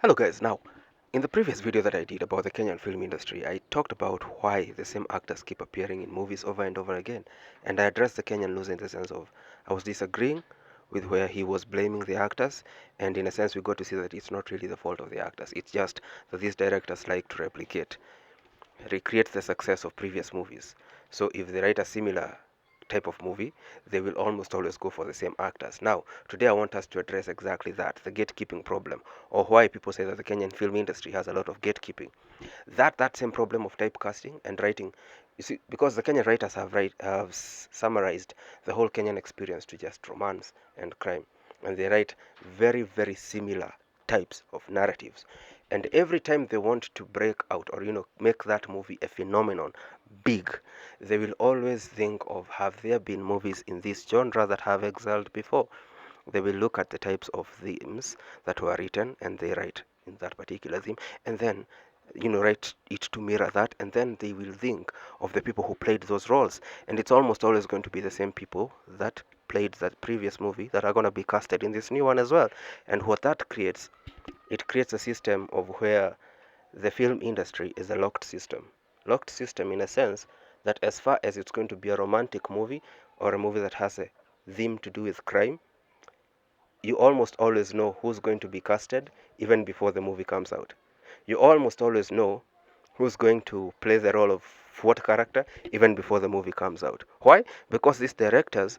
Hello guys, now in the previous video that I did about the Kenyan film industry, I talked about why the same actors keep appearing in movies over and over again, and I addressed the Kenyan news in the sense of I was disagreeing with where he was blaming the actors, and in a sense we got to see that it's not really the fault of the actors, it's just that these directors like to recreate the success of previous movies. So if they write a similar type of movie, they will almost always go for the same actors. Now, today I want us to address exactly that, the gatekeeping problem, or why people say that the Kenyan film industry has a lot of gatekeeping. That same problem of typecasting and writing, you see, because the Kenyan writers have summarized the whole Kenyan experience to just romance and crime, and they write very similar types of narratives. And every time they want to break out or make that movie a phenomenon big, they will always think of, have there been movies in this genre that have excelled before? They will look at the types of themes that were written and they write in that particular theme, and then write it to mirror that, and then they will think of the people who played those roles, and it's almost always going to be the same people that played that previous movie that are going to be casted in this new one as well. And what that creates, it creates a system of where the film industry is a locked system in a sense that as far as it's going to be a romantic movie or a movie that has a theme to do with crime, you almost always know who's going to be casted even before the movie comes out. You almost always know who's going to play the role of what character even before the movie comes out. Why? Because these directors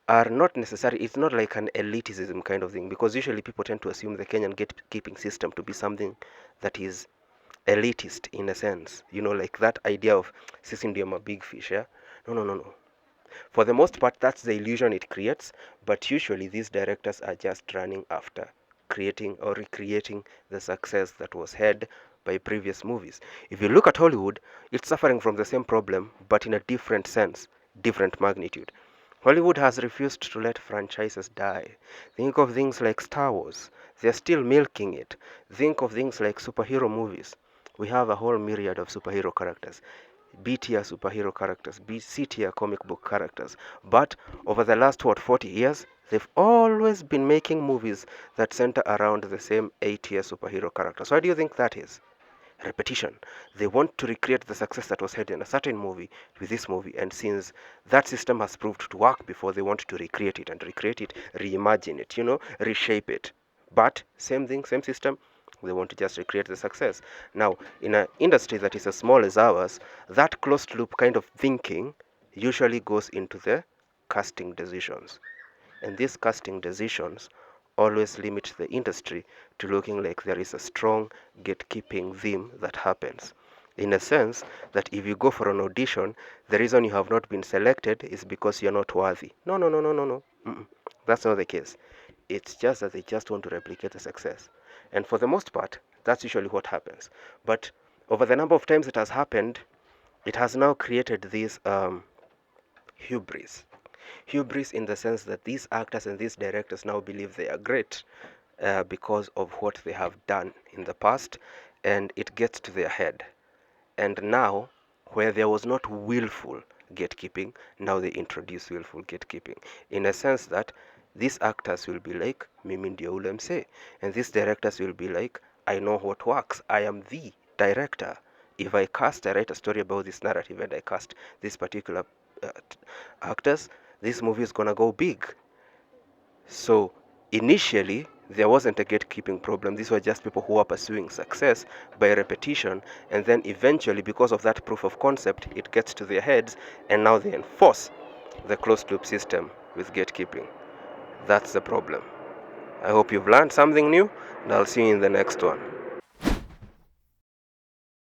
are not necessary. It's not like an elitism kind of thing, because usually people tend to assume the Kenyan gatekeeping system to be something that is elitist in a sense, like that idea of sisi ndio a big fish. Yeah, no. For the most part, that's the illusion it creates, but usually these directors are just running after creating or recreating the success that was had by previous movies. If you look at Hollywood, it's suffering from the same problem, but in a different sense, different magnitude. Hollywood has refused to let franchises die. Think of things like Star Wars. They're still milking it. Think of things like superhero movies. We have a whole myriad of superhero characters. B tier superhero characters, C tier comic book characters. But over the last 40 years, they've always been making movies that center around the same A tier superhero characters. Why do you think that is? Repetition. They want to recreate the success that was had in a certain movie with this movie, and since that system has proved to work before, they want to recreate it, reimagine it, reshape it. But same thing, same system, they want to just recreate the success. Now, in an industry that is as small as ours, that closed loop kind of thinking usually goes into the casting decisions. And these casting decisions always limit the industry to looking like there is a strong gatekeeping theme that happens. In a sense, that if you go for an audition, the reason you have not been selected is because you're not worthy. No. That's not the case. It's just that they just want to replicate the success. And for the most part, that's usually what happens. But over the number of times it has happened, it has now created this hubris. Hubris in the sense that these actors and these directors now believe they are great because of what they have done in the past, and it gets to their head. And now, where there was not willful gatekeeping, now they introduce willful gatekeeping. In a sense that these actors will be like, mimi ndio ule msee, and these directors will be like, I know what works. I am the director. If I write a story about this narrative and I cast this particular uh, actors, this movie is gonna go big. So initially, there wasn't a gatekeeping problem. These were just people who were pursuing success by repetition, and then eventually, because of that proof of concept, it gets to their heads, and now they enforce the closed loop system with gatekeeping. That's the problem. I hope you've learned something new, and I'll see you in the next one.